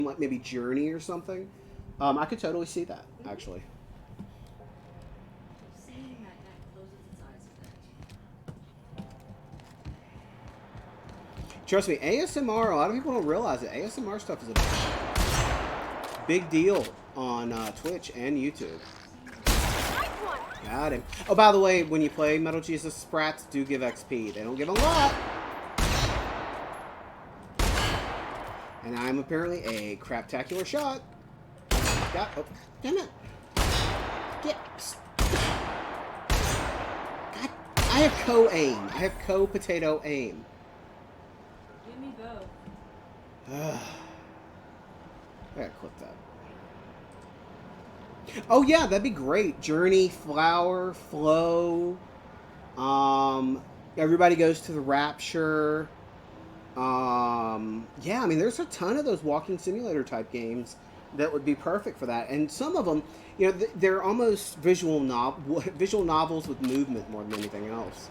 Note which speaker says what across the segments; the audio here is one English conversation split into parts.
Speaker 1: like maybe Journey or something. I could totally see that actually.
Speaker 2: Seeing that closes its eyes a
Speaker 1: Trust me, ASMR. A lot of people don't realize it. ASMR stuff is a big deal on Twitch and YouTube. Got him. Oh, by the way, when you play Metal Jesus, Sprats do give XP. They don't give a lot. And I'm apparently a craptacular shot. Got. Oh, damn it. Get. God. I have co-aim. I have co-potato aim.
Speaker 2: Give me both.
Speaker 1: I gotta clip that. Oh yeah, that'd be great. Journey, Flower, Flow. Everybody goes to the Rapture. Yeah, I mean, there's a ton of those walking simulator type games that would be perfect for that. And some of them, you know, they're almost visual novels with movement more than anything else.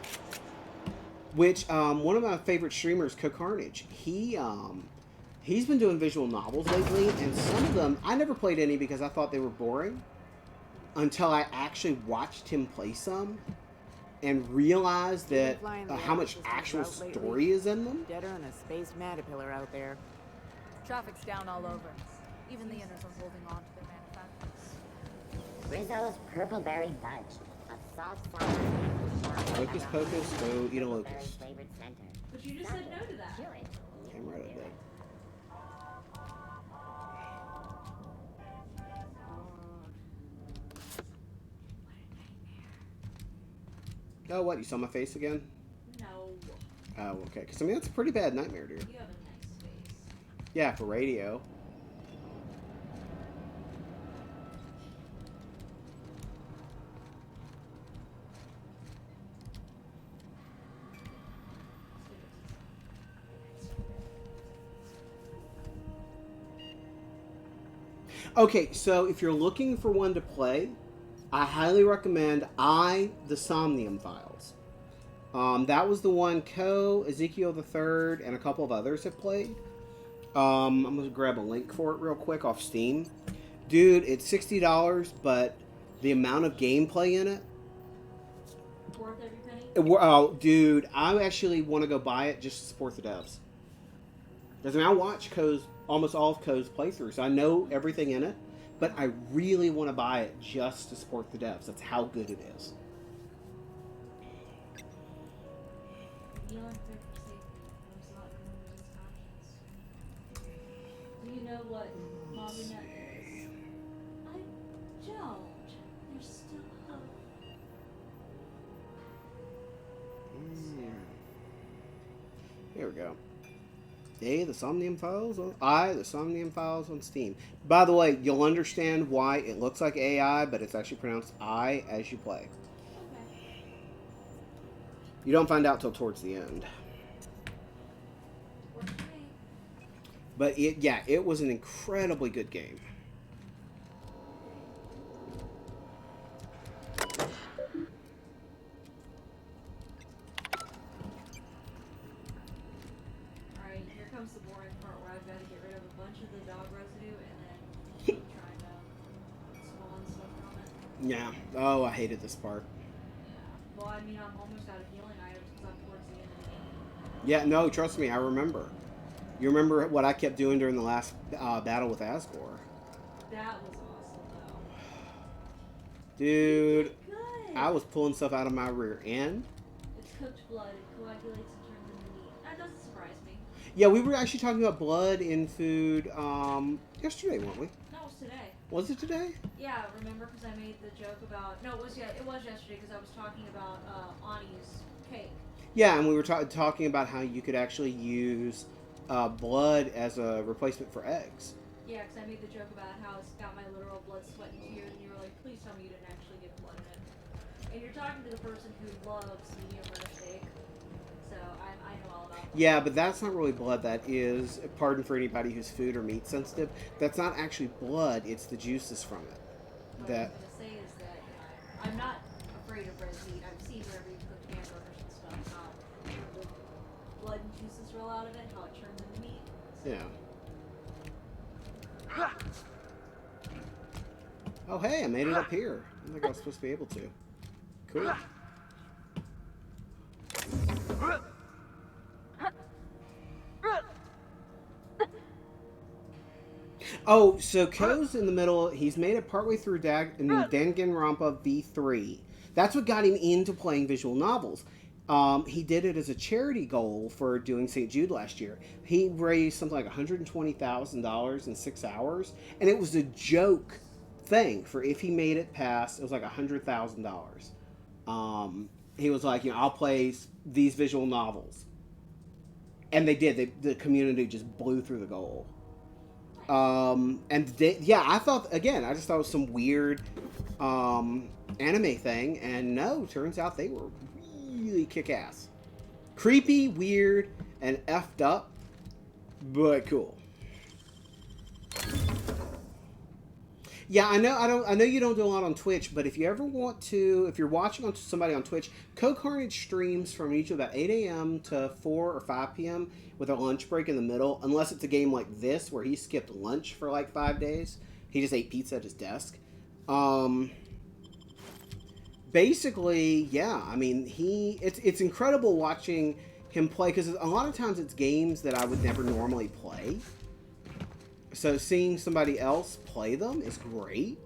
Speaker 1: Which one of my favorite streamers, Carnage, he's been doing visual novels lately, and some of them I never played any because I thought they were boring until I actually watched him play some and realized that how much actual story is in them.
Speaker 3: Deader than a space caterpillar out there.
Speaker 4: Traffic's down all over. Even the inners are holding on to their manufacturers.
Speaker 5: Rizzo's purple berry fudge. A soft salad.
Speaker 1: Hocus pocus, go eat a locust.
Speaker 2: But you just said no to that.
Speaker 1: Came right at that. Oh, what? You saw my face again?
Speaker 2: No.
Speaker 1: Oh, okay. Because, I mean, that's a pretty bad nightmare, dude.
Speaker 2: You have a nice face.
Speaker 1: Yeah, for radio. Okay, so if you're looking for one to play, I highly recommend The Somnium Files. That was the one Ezekiel the Third, and a couple of others have played. I'm going to grab a link for it real quick off Steam. Dude, it's $60, but the amount of gameplay in it...
Speaker 2: Worth every penny?
Speaker 1: Oh, dude, I actually want to go buy it just to support the devs. Because I mean, I watch almost all of Co's playthroughs, so I know everything in it. But I really want to buy it just to support the devs. That's how good it is.
Speaker 2: You know, for safety, there's not unlimited options. Do you know what MobNet is? I don't. There's still hope.
Speaker 1: Here we go. The Somnium Files The Somnium Files on Steam. By the way, you'll understand why it looks like AI, but it's actually pronounced I as you play.
Speaker 2: Okay.
Speaker 1: You don't find out till towards the end.
Speaker 2: Okay.
Speaker 1: But it was an incredibly good game.
Speaker 2: Alright, here comes the boring part where I've got to get rid of a bunch of the dog residue and then keep trying to spawn stuff from it.
Speaker 1: Yeah. Oh, I hated this part.
Speaker 2: Yeah. Well, I mean, I'm almost out of healing items because I'm towards the end of the game.
Speaker 1: Yeah, no, trust me, I remember. You remember what I kept doing during the last battle with Asgore.
Speaker 2: That was awesome, though.
Speaker 1: Dude,
Speaker 2: Good.
Speaker 1: I was pulling stuff out of my rear end.
Speaker 2: It's cooked blood. It coagulates and turns into meat. That doesn't surprise me.
Speaker 1: Yeah, we were actually talking about blood in food yesterday, weren't we?
Speaker 2: No, it was today.
Speaker 1: Was it today?
Speaker 2: Yeah, remember? Because I made the joke about... No, it was yesterday because I was talking about Ani's cake.
Speaker 1: Yeah, and we were talking about how you could actually use blood as a replacement for eggs.
Speaker 2: Yeah, because I made the joke about how it's got my literal blood, sweat, and tears, and you were like, please tell me you didn't actually get blood in it. And you're talking to the person who loves medium rare steak, so I know all about blood.
Speaker 1: Yeah, but that's not really blood. That is, pardon for anybody who's food or meat sensitive, that's not actually blood, it's the juices from it.
Speaker 2: What I was going to say is that I'm not afraid of red meat. I've seen wherever you cook hamburgers and stuff, how the blood and juices roll out of it, how it turns into meat. So.
Speaker 1: Yeah. Oh, hey, I made it up here. I don't think I was supposed to be able to. Cool. Oh, so Ko's in the middle. He's made it partway through Danganronpa V3. That's what got him into playing visual novels. He did it as a charity goal for doing St. Jude last year. He raised something like $120,000 in 6 hours, and it was a joke thing for if he made it past. It was like $100,000. He was like, I'll play these visual novels, and they did. The community just blew through the goal. I thought, again, I just thought it was some weird anime thing, and no, turns out they were really kick-ass. Creepy, weird, and effed up, but cool. Yeah, I know you don't do a lot on Twitch, but if you ever want to, if you're watching somebody on Twitch, Co-Carnage streams from usually about 8 a.m. to 4 or 5 p.m. with a lunch break in the middle, unless it's a game like this where he skipped lunch for like 5 days. He just ate pizza at his desk. Basically, yeah, I mean, it's incredible watching him play, because a lot of times it's games that I would never normally play. So seeing somebody else play them is great.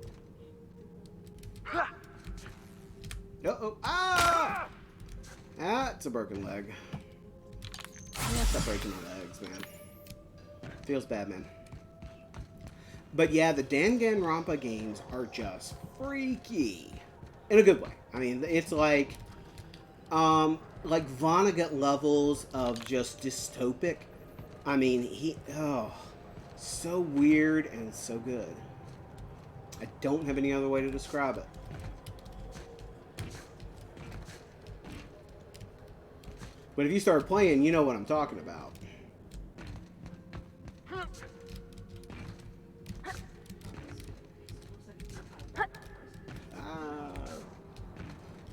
Speaker 1: Uh-oh. Ah! That's a broken leg. Stop breaking my legs, man. Feels bad, man. But yeah, the Danganronpa games are just freaky. In a good way. I mean, it's like Vonnegut levels of just dystopic. I mean, so weird and so good. I don't have any other way to describe it. But if you start playing, you know what I'm talking about. I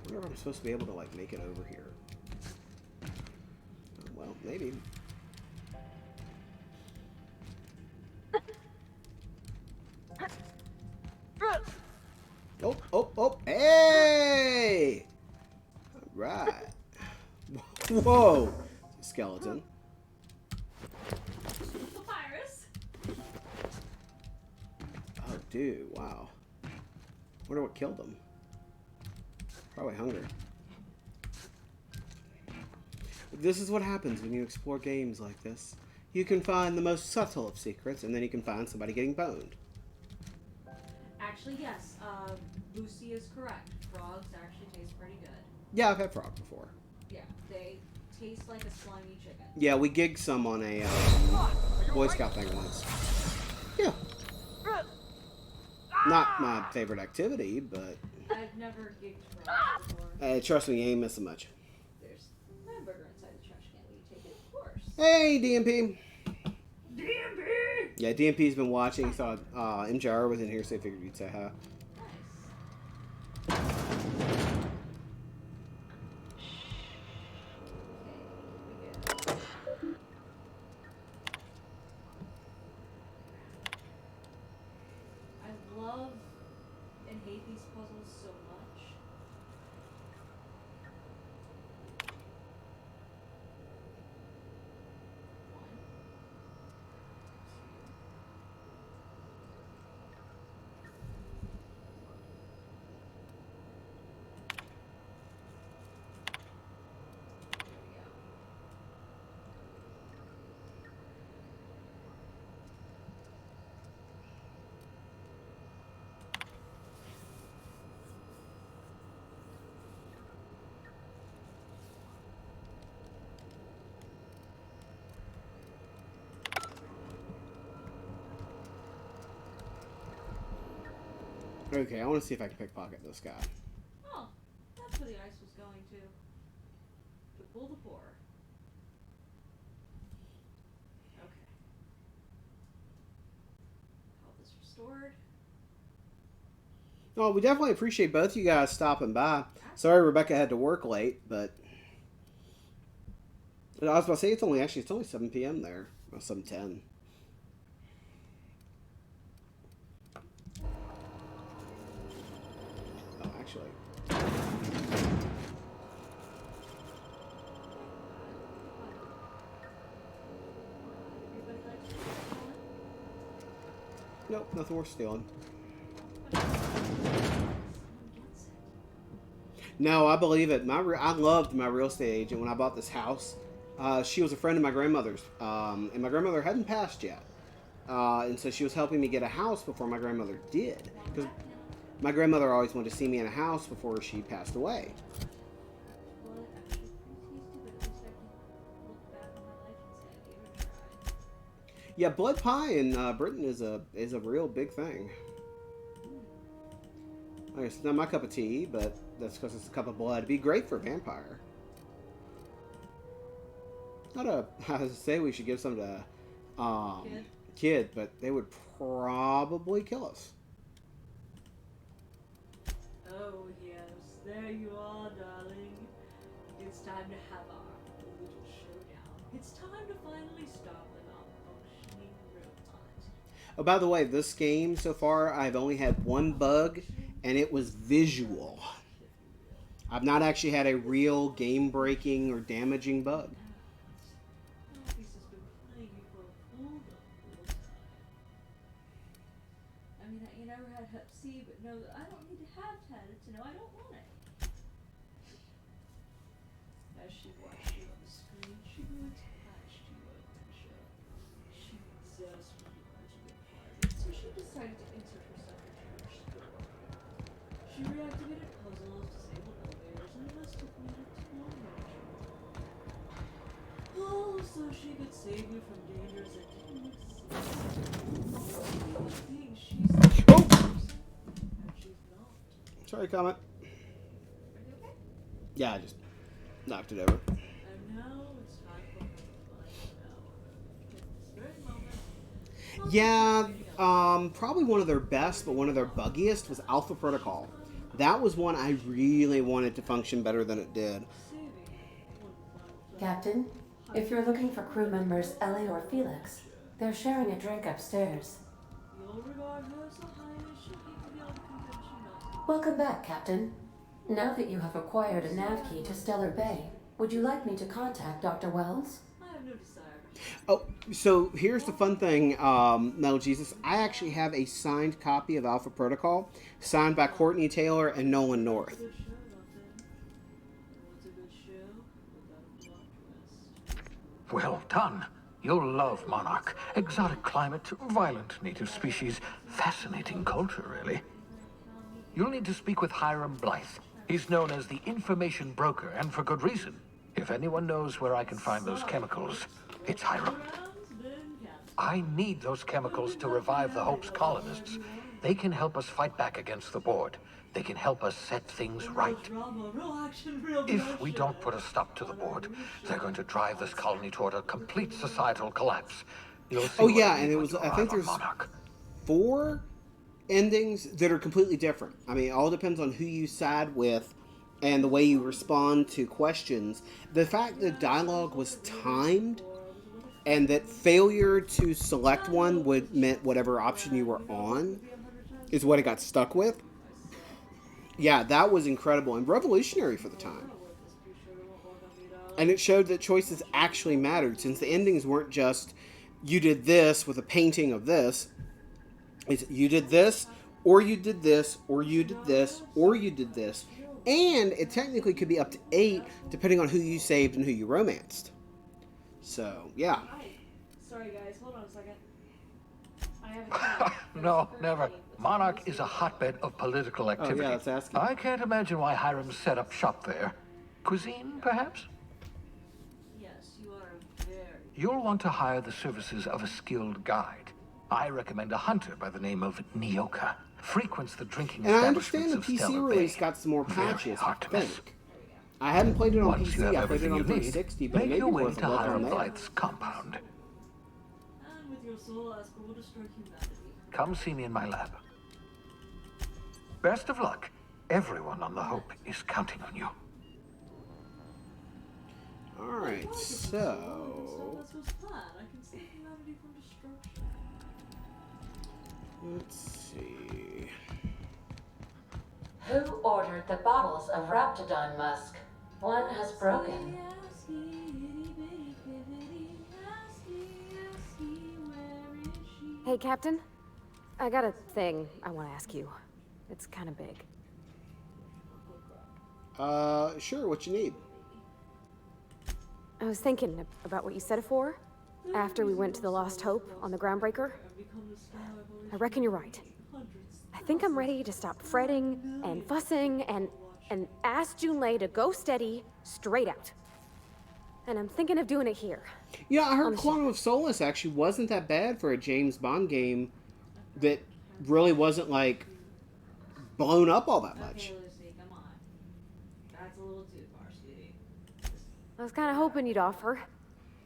Speaker 1: wonder if I'm supposed to be able to, like, make it over here. Well, maybe. Oh, hey! Alright. Whoa! Skeleton.
Speaker 2: Papyrus.
Speaker 1: Oh, dude, wow. Wonder what killed him. Probably hunger. This is what happens when you explore games like this. You can find the most subtle of secrets, and then you can find somebody getting boned.
Speaker 2: Actually, yes. Lucy is correct. Frogs actually taste pretty good.
Speaker 1: Yeah, I've had frog before.
Speaker 2: Yeah, they taste like a slimy chicken.
Speaker 1: Yeah, we gigged some on a Boy Scout thing once. Yeah. Not my favorite activity, but...
Speaker 2: I've never gigged frogs before.
Speaker 1: Hey, trust me, you ain't missing much.
Speaker 2: There's a hamburger inside the trash can. Will you take it? Of course.
Speaker 1: Hey, DMP.
Speaker 2: DMP!
Speaker 1: Yeah, DMP's been watching. Saw MJR was in here, so I figured you'd say hi.
Speaker 2: Nice. I love and hate these puzzles so much.
Speaker 1: Okay, I want to see if I can pickpocket this guy.
Speaker 2: Oh, that's where the ice was going to. To pull the pour. Okay. Health is restored.
Speaker 1: Oh, we definitely appreciate both you guys stopping by. Sorry Rebecca had to work late, but... I was about to say, it's only 7 p.m. there. Well, 7:10. actually. Nope, nothing worth stealing. No, I believe it. I loved my real estate agent when I bought this house. She was a friend of my grandmother's, and my grandmother hadn't passed yet. And so she was helping me get a house before my grandmother did. Because my grandmother always wanted to see me in a house before she passed away. Yeah, blood pie in Britain is a real big thing. It's not my cup of tea, but that's because it's a cup of blood. It'd be great for a vampire. I would say we should give some to kid, but they would probably kill us.
Speaker 2: Oh yes, there you are, darling. It's time to have our little showdown. It's time to finally start with our functioning robot.
Speaker 1: Oh, by the way, this game so far, I've only had one bug, and it was visual. I've not actually had a real game-breaking or damaging bug.
Speaker 2: I mean, you never had Hep C, but no, I don't need to have it to know I don't want it. As she watched you on the screen, she grew attached to you, Alicia. She just wanted to be a part of it, so she decided to insert herself into your story. She reactivated puzzles, disabled elevators, and enlisted me to torment you. Oh, so she could save you from dangers that didn't exist.
Speaker 1: Oh! Sorry, comment.
Speaker 2: Are you okay?
Speaker 1: Yeah, I just knocked it over.
Speaker 2: And now it's time for her to find out. At this very moment.
Speaker 1: Yeah, probably one of their best, but one of their buggiest was Alpha Protocol. That was one I really wanted to function better than it did.
Speaker 6: Captain, if you're looking for crew members Ellie or Felix, they're sharing a drink upstairs.
Speaker 2: You'll regard her so highly she'll even be able to convince you not to.
Speaker 6: Welcome back, Captain. Now that you have acquired a nav key to Stellar Bay, would you like me to contact Dr. Wells?
Speaker 2: I have no desire.
Speaker 1: Oh, so here's the fun thing, Metal Jesus. I actually have a signed copy of Alpha Protocol, signed by Courtney Taylor and Nolan North.
Speaker 2: Good show, Doctor. What's a good show without a plot twist?
Speaker 7: Well done. You'll love Monarch. Exotic climate, violent native species, fascinating culture, really. You'll need to speak with Hiram Blythe. He's known as the information broker, and for good reason. If anyone knows where I can find those chemicals, it's Hiram. I need those chemicals to revive the Hope's colonists. They can help us fight back against the board. They can help us set things right. If we don't put a stop to the board, they're going to drive this colony toward a complete societal collapse. You'll see.
Speaker 1: Oh yeah, and it was. I think there's 4 endings that are completely different. I mean, it all depends on who you side with and the way you respond to questions. The fact that dialogue was timed and that failure to select one meant whatever option you were on is what it got stuck with. Yeah, that was incredible and revolutionary for the time. And it showed that choices actually mattered, since the endings weren't just, you did this with a painting of this. It's, you did this, or you did this, or you did this, or you did this. And it technically could be up to 8, depending on who you saved and who you romanced. So, yeah.
Speaker 2: Sorry guys, hold on a second. I have a
Speaker 7: No, never. Monarch is a hotbed of political activity.
Speaker 1: Oh, yeah, let's ask him.
Speaker 7: I can't imagine why Hiram set up shop there. Cuisine, perhaps?
Speaker 2: Yes, you are very...
Speaker 7: You'll want to hire the services of a skilled guide. I recommend a hunter by the name of Nyoka. Frequents the drinking
Speaker 1: And I
Speaker 7: establishments
Speaker 1: understand the
Speaker 7: of
Speaker 1: PC
Speaker 7: Stellar
Speaker 1: release
Speaker 7: Bay.
Speaker 1: got some more
Speaker 7: Very
Speaker 1: patches, I
Speaker 7: hard to miss.
Speaker 1: think. I hadn't played it on
Speaker 7: Once you
Speaker 1: PC,
Speaker 7: have
Speaker 1: I played it
Speaker 7: everything
Speaker 1: on
Speaker 7: you need,
Speaker 1: 360, but it
Speaker 7: make
Speaker 1: may be
Speaker 7: your way
Speaker 1: worth
Speaker 7: to
Speaker 1: a look on
Speaker 7: Hiram
Speaker 1: there.
Speaker 7: Blythe's compound.
Speaker 2: And with your soul, ask for will destroy humanity.
Speaker 7: Come see me in my lab. Best of luck. Everyone on the Hope is counting on you.
Speaker 1: Alright, so...
Speaker 2: That's what's planned. I can save humanity from destruction.
Speaker 1: Let's see...
Speaker 6: Who ordered the bottles of Raptidon musk? One has broken.
Speaker 8: Hey, Captain. I got a thing I want to ask you. It's kind of big.
Speaker 1: Sure, what you need?
Speaker 8: I was thinking about what you said afore, after we went to the Lost Hope on the Groundbreaker. I reckon you're right. I think I'm ready to stop fretting and fussing and ask Junlei to go steady, straight out. And I'm thinking of doing it here.
Speaker 1: Yeah, I heard Quantum of Solace actually wasn't that bad for a James Bond game that really wasn't, like, blown up all that much.
Speaker 2: Okay, Lucy, come on. That's a little too far, sweetie.
Speaker 8: I was kind of hoping you'd offer.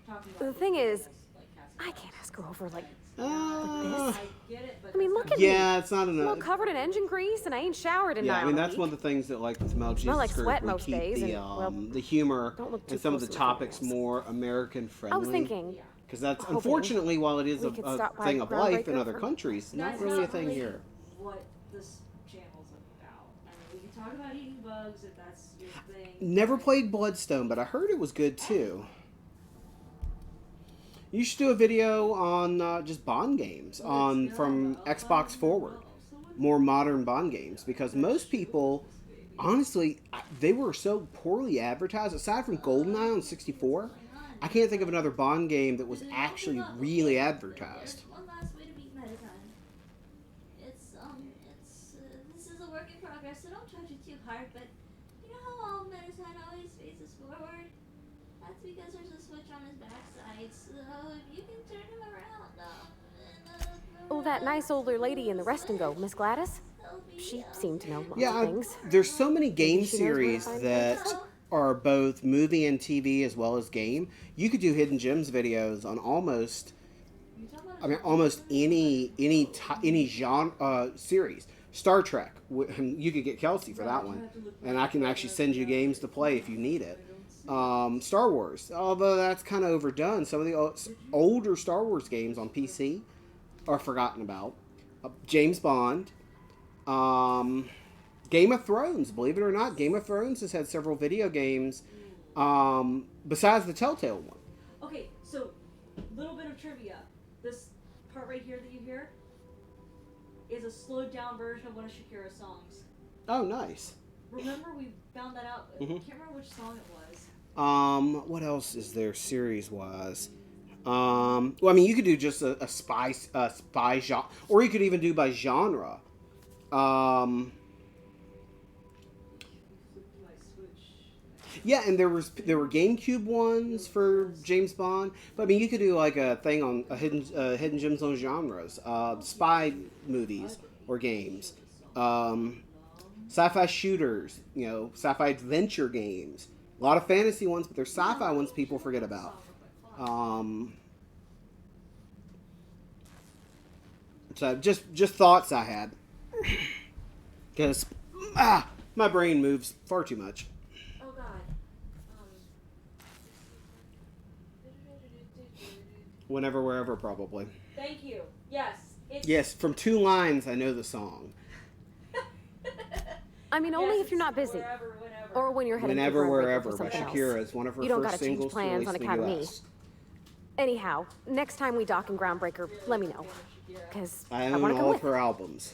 Speaker 2: Talking
Speaker 8: The
Speaker 2: about
Speaker 8: thing is,
Speaker 2: like,
Speaker 8: I can't ask her over like
Speaker 1: Uh,
Speaker 8: this.
Speaker 2: I get it, but
Speaker 8: I mean, look at
Speaker 1: yeah,
Speaker 8: me.
Speaker 1: it's not
Speaker 8: I'm all
Speaker 1: enough.
Speaker 8: covered in engine grease, and I ain't showered in
Speaker 1: Yeah,
Speaker 8: an
Speaker 1: I
Speaker 8: hour
Speaker 1: mean,
Speaker 8: a
Speaker 1: that's
Speaker 8: week.
Speaker 1: one of the things that, like, with Mel
Speaker 8: Smell like
Speaker 1: Jesus
Speaker 8: sweat
Speaker 1: we
Speaker 8: most
Speaker 1: keep
Speaker 8: days,
Speaker 1: the,
Speaker 8: and, well,
Speaker 1: the humor
Speaker 8: don't look too
Speaker 1: and some of
Speaker 8: close
Speaker 1: the
Speaker 8: to the
Speaker 1: topics
Speaker 8: fingernails.
Speaker 1: more American friendly.
Speaker 8: I was thinking,
Speaker 1: Because that's,
Speaker 8: hoping
Speaker 1: unfortunately, while it is
Speaker 8: we
Speaker 1: a
Speaker 8: could stop by
Speaker 1: thing of life in
Speaker 8: Groundbreaker
Speaker 1: other
Speaker 8: for-
Speaker 1: countries, not
Speaker 2: that's
Speaker 1: really a
Speaker 2: not
Speaker 1: thing
Speaker 2: really
Speaker 1: here.
Speaker 2: what this channel's about. I mean, we can talk about eating bugs if that's your thing.
Speaker 1: Never played Bloodstone, but I heard it was good too. You should do a video on just Bond games on from Xbox forward, more modern Bond games, because most people, honestly, they were so poorly advertised. Aside from GoldenEye on 64, I can't think of another Bond game that was actually really advertised.
Speaker 2: One last way to beat Metatime. This is a work in progress, so don't judge it too hard, but you know how all Metatime always faces forward? That's because there's a switch on his backside, so if you can turn him around,
Speaker 8: oh, that nice older lady in the rest and go, Miss Gladys? She seemed to know lots
Speaker 1: Yeah,
Speaker 8: of things.
Speaker 1: there's so many game
Speaker 8: Maybe she knows where to
Speaker 1: series
Speaker 8: find
Speaker 1: that
Speaker 8: places.
Speaker 1: are both movie and TV as well as game. You could do hidden gems videos on almost any genre series. Star Trek, you could get Kelsey for that one, and I can actually send you games to play if you need it. Star Wars, although that's kind of overdone. Some of the older Star Wars games on PC are forgotten about. James Bond. Game of Thrones, believe it or not, Game of Thrones has had several video games besides the Telltale one.
Speaker 2: Okay, so little bit of trivia. This part right here that you hear is a slowed down version of one of Shakira's songs.
Speaker 1: Oh, nice.
Speaker 2: Remember we found that out? I can't remember which song it was.
Speaker 1: What else is there series-wise? Well, I mean, you could do just a spy genre, or you could even do by genre. Yeah, and there were GameCube ones for James Bond, but I mean, you could do like a thing on hidden gems on genres, spy movies or games, sci-fi shooters, sci-fi adventure games. A lot of fantasy ones, but there's sci-fi ones people forget about. So just thoughts I had, because my brain moves far too much.
Speaker 2: Oh God.
Speaker 1: Whenever, wherever, probably.
Speaker 2: Thank you. Yes.
Speaker 1: Yes, from 2 lines, I know the song.
Speaker 8: I mean, only if you're not busy.
Speaker 2: Wherever, whenever.
Speaker 8: Or when you're heading
Speaker 1: Whenever,
Speaker 8: to Groundbreaker
Speaker 1: Wherever
Speaker 8: for
Speaker 1: by
Speaker 8: something
Speaker 1: Shakira
Speaker 8: else.
Speaker 1: is one of her
Speaker 8: You don't
Speaker 1: first
Speaker 8: gotta change
Speaker 1: singles to
Speaker 8: plans
Speaker 1: release
Speaker 8: on
Speaker 1: in the
Speaker 8: account of me.
Speaker 1: U.S.
Speaker 8: Anyhow, next time we dock in Groundbreaker, let me know. Because
Speaker 1: I
Speaker 8: I
Speaker 1: own
Speaker 8: want to come
Speaker 1: all
Speaker 8: with.
Speaker 1: of her albums,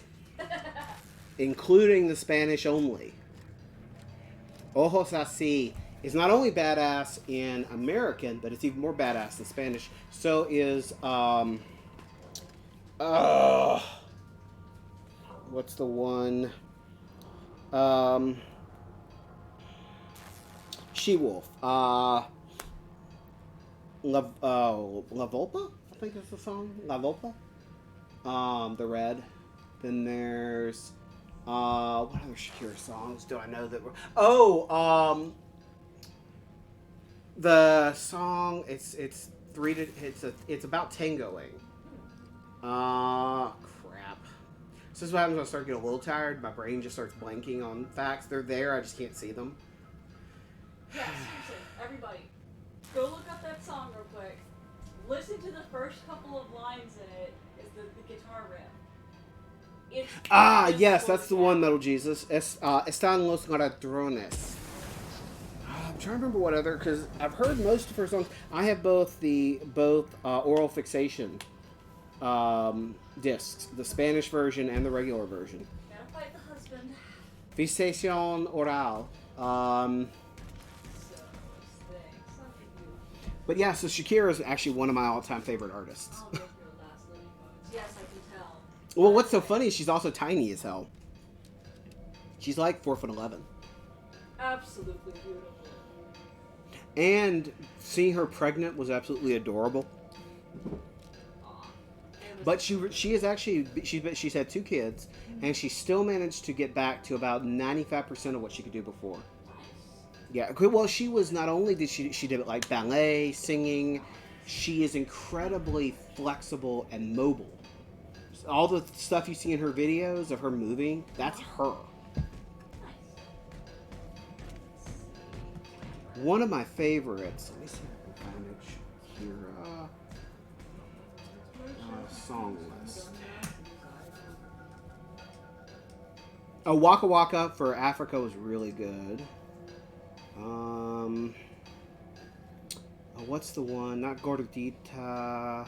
Speaker 1: including the Spanish only. Ojos Así is not only badass in American, but it's even more badass in Spanish. So is what's the one? She-Wolf. La Volpa? I think is the song. La Volpa. The Red. Then there's what other Shakira songs do I know that were? The song it's about tangoing. Crap. So this is what happens when I start getting a little tired. My brain just starts blanking on facts. They're there, I just can't see them.
Speaker 2: Yeah, seriously, everybody, go look up that song real quick. Listen to the first couple of lines in it. Is the guitar riff.
Speaker 1: Ah, yes, that's the one, Metal Jesus. Están los ladrones. I'm trying to remember what other, because I've heard most of her songs. I have both oral fixation discs, the Spanish version and the regular version.
Speaker 2: Gotta fight the husband.
Speaker 1: Fixation oral. But yeah, so Shakira is actually one of my all-time favorite artists.
Speaker 2: I'll make your last living moments. Yes, I can tell.
Speaker 1: Well, what's so funny is she's also tiny as hell. She's like 4'11".
Speaker 2: Absolutely beautiful.
Speaker 1: And seeing her pregnant was absolutely adorable. But she is actually she's had 2 kids, and she still managed to get back to about 95% of what she could do before. Yeah, well, she was not only did she did it like ballet, singing, she is incredibly flexible and mobile. All the stuff you see in her videos of her moving, that's her. One of my favorites. Let me see if I can find it. Shakira song list. Oh, Waka Waka for Africa was really good. What's the one? Not Gordita.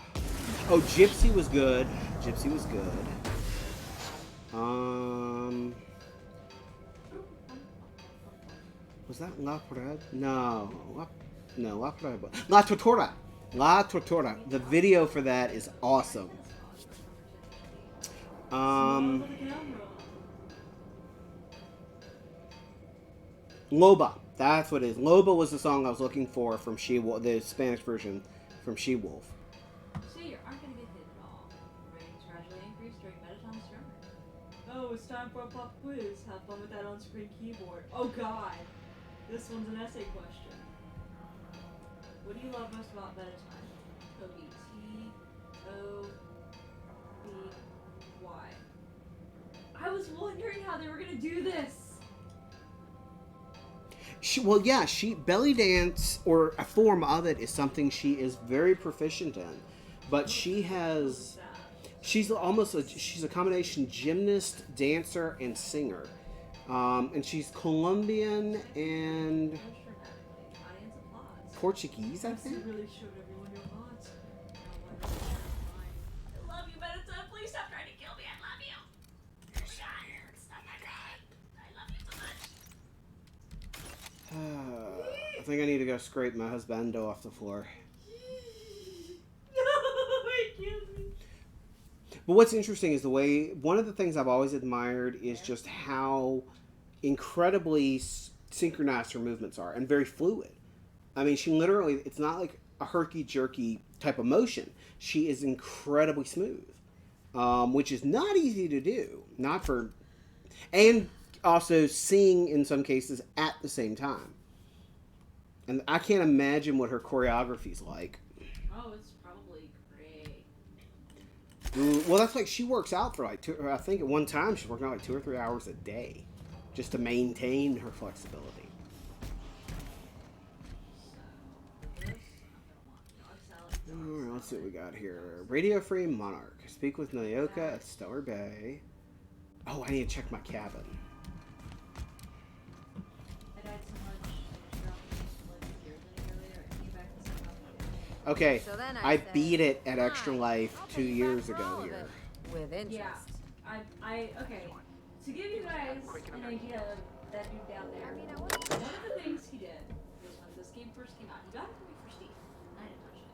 Speaker 1: Oh, Gypsy was good. Gypsy was good. Was that La Pred? No. La Pred. La Tortura. La Tortura. The video for that is awesome. Loba. That's what it is. Loba was the song I was looking for from She-Wolf, the Spanish version from She-Wolf.
Speaker 2: So you aren't going to get hit at all. Ratings gradually increase during Mettaton's sermon. Oh, it's time for a pop quiz. Have fun with that on-screen keyboard. Oh god. This one's an essay question. What do you love most about Mettaton? O-E-T-O-B-Y. I was wondering how they were going to do this.
Speaker 1: Belly dance, or a form of it, is something she is very proficient in. But she's a combination gymnast, dancer, and singer. And she's Colombian and Portuguese, I think.
Speaker 2: Really showed everyone your odds. I love you, Mettaton. Please stop trying to kill me. I love you.
Speaker 1: You're so weird. Oh my god.
Speaker 2: I love you so much.
Speaker 1: I think I need to go scrape my husbando off the floor.
Speaker 2: No, it kills me.
Speaker 1: But what's interesting is one of the things I've always admired is just how incredibly synchronized her movements are and very fluid. I mean, she literally, it's not like a herky-jerky type of motion. She is incredibly smooth, which is not easy to do. And also sing in some cases at the same time. And I can't imagine what her choreography's like.
Speaker 2: Oh, it's probably great.
Speaker 1: Well, that's like she works out for like I think at one time she's working out like 2 or 3 hours a day just to maintain her flexibility. Alright, let's see what we got here. Radio Free Monarch. Speak with Nayoka at Stellar Bay. Oh, I need to check my cabin. Okay,
Speaker 3: So then
Speaker 1: I
Speaker 3: said,
Speaker 1: beat it at Extra
Speaker 3: "Fine,
Speaker 1: Life
Speaker 3: I'll
Speaker 1: 2
Speaker 3: pay you
Speaker 1: years
Speaker 3: back for
Speaker 1: ago
Speaker 3: all of
Speaker 1: here.
Speaker 3: it." With interest.
Speaker 2: Yeah, okay. To give you guys an idea of that dude down there, one of the things he did was when this game first came out, he got it for me for Steam. I didn't touch it.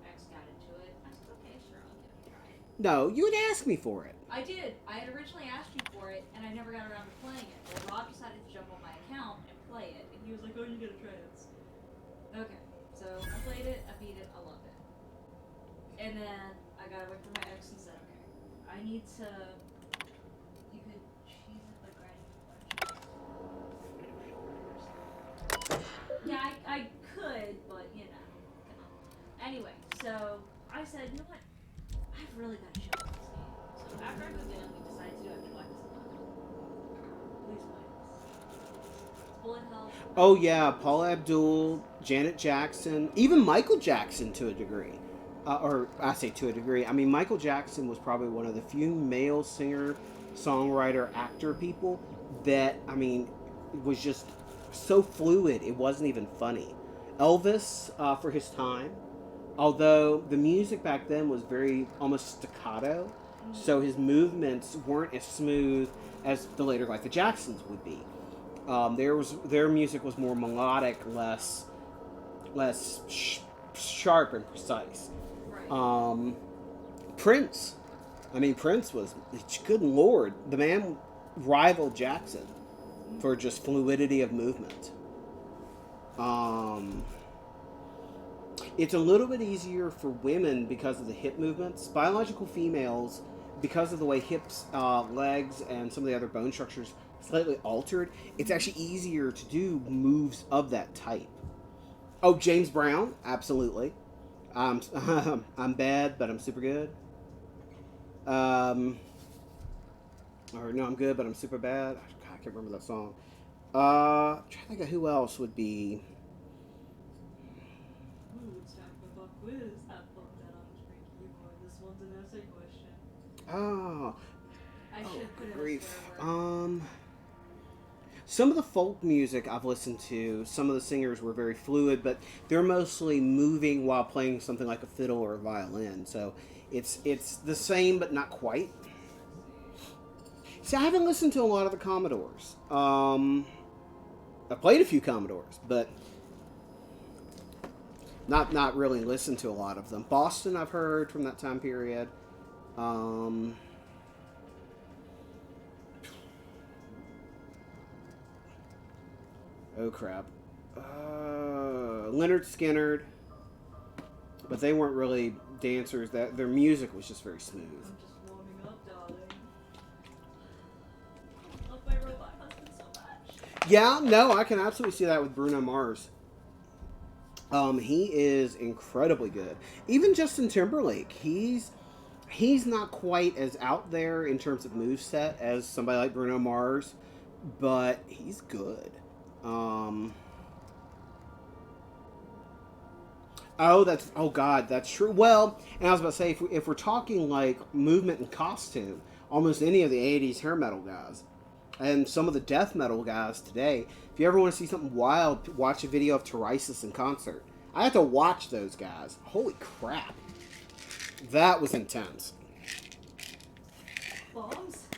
Speaker 2: X got into it. I said, okay, sure, I'll give it a try.
Speaker 1: No, you would ask me for it.
Speaker 2: I did. I had originally asked you for it, and I never got around to playing it. Well, Rob decided to jump on my account and play it, and he was like, oh, you gotta try this. Okay, so I played it, I beat it, I loved it. And then I got away from my ex and said, okay, I need to... You could cheese it like right. Yeah, I could, but you know. Anyway, so I said, you know what? I've really got to show this game. So after I moved in, we decided to do it. Like this. Please play this. Bullet Hell.
Speaker 1: Oh yeah, Paula Abdul, Janet Jackson, even Michael Jackson to a degree. or I say to a degree. I mean, Michael Jackson was probably one of the few male singer, songwriter, actor people that, I mean, was just so fluid, it wasn't even funny. Elvis, for his time, although the music back then was very almost staccato, so his movements weren't as smooth as the later, like the Jacksons would be. Their music was more melodic, less sharp and precise.
Speaker 2: Right.
Speaker 1: Prince, I mean, Prince was, good lord, the man rivaled Jackson for just fluidity of movement. It's a little bit easier for women because of the hip movements. Biological females, because of the way hips, legs, and some of the other bone structures slightly altered, it's actually easier to do moves of that type. Oh, James Brown, absolutely. I'm bad, but I'm super good. Or no, I'm good, but I'm super bad. God, I can't remember that song. I'm trying to think of who else would be.
Speaker 2: Ooh, it's time for pop quiz. Have fun with that on the screen keyboard. This one's an essay question.
Speaker 1: Oh,
Speaker 2: I should put in a
Speaker 1: grief.
Speaker 2: swear word.
Speaker 1: Some of the folk music I've listened to, some of the singers were very fluid, but they're mostly moving while playing something like a fiddle or a violin. So it's the same, but not quite. See, I haven't listened to a lot of the Commodores. I played a few Commodores, but not really listened to a lot of them. Boston, I've heard from that time period. Oh crap. Leonard Skinner, but they weren't really dancers. That their music was just very smooth.
Speaker 2: I'm just warming up, darling. I love my robot husband so much.
Speaker 1: Yeah, no, I can absolutely see that with Bruno Mars. He is incredibly good. Even Justin Timberlake, he's not quite as out there in terms of moveset as somebody like Bruno Mars, but he's good. Oh God, that's true. Well, and I was about to say, if we're talking like movement and costume, almost any of the 80s hair metal guys and some of the death metal guys today, if you ever want to see something wild, watch a video of Tyresis in concert. I had to watch those guys. Holy crap. That was intense.
Speaker 2: Bombs?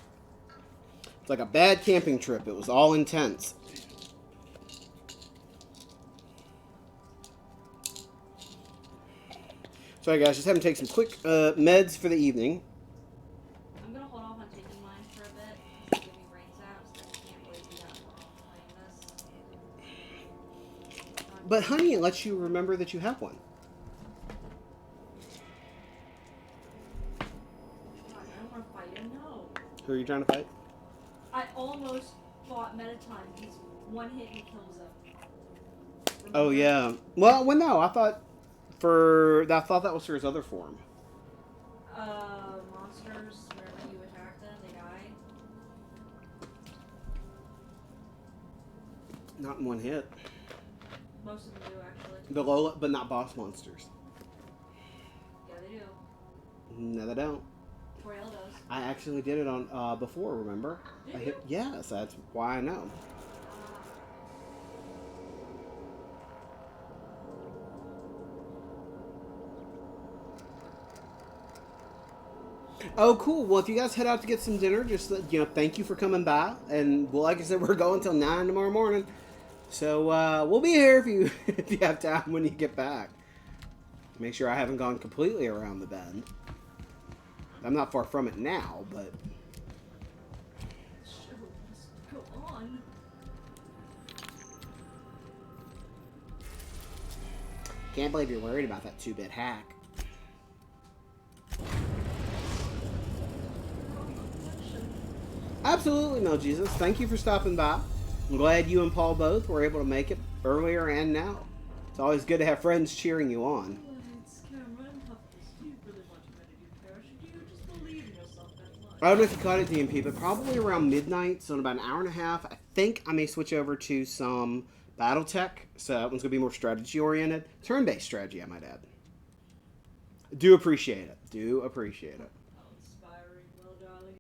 Speaker 1: It's like a bad camping trip. It was all intense. Sorry guys, just having to take some quick meds for the evening.
Speaker 2: I'm gonna hold off on taking mine for a bit. It's giving me brain zaps. I can't really do that while playing this.
Speaker 1: But honey, it lets you remember that you have one.
Speaker 2: God, I don't want to fight him, no.
Speaker 1: Who are you trying to fight?
Speaker 2: I almost fought Metatime. He's one hit and he kills him.
Speaker 1: Oh yeah. Well, no, I thought that was for his other form.
Speaker 2: Monsters, whenever you attack them, they die.
Speaker 1: Not in one hit.
Speaker 2: Most of them do, actually.
Speaker 1: The Lola, but not boss monsters.
Speaker 2: Yeah, they do.
Speaker 1: No, they don't.
Speaker 2: Toriel does.
Speaker 1: I actually did it on before. Remember?
Speaker 2: Did you?
Speaker 1: Yes, that's why I know. Oh, cool. Well, if you guys head out to get some dinner, just thank you for coming by. And well, like I said, we're going till 9 tomorrow morning, so we'll be here if you if you have time when you get back. Make sure I haven't gone completely around the bend. I'm not far from it now, but
Speaker 2: Sure, let's go on.
Speaker 1: can't believe you're worried about that 2-bit hack. Absolutely, no Jesus. Thank you for stopping by. I'm glad you and Paul both were able to make it earlier and now. It's always good to have friends cheering you on.
Speaker 2: It's Cameron. Do you really want to meditate parachute? Do you just believe in yourself that much?
Speaker 1: I don't know if you caught it, DMP, but probably around midnight, so in about an hour and a half, I think I may switch over to some Battletech. So that one's going to be more strategy-oriented. Turn-based strategy, I might add. Do appreciate it. Do appreciate it.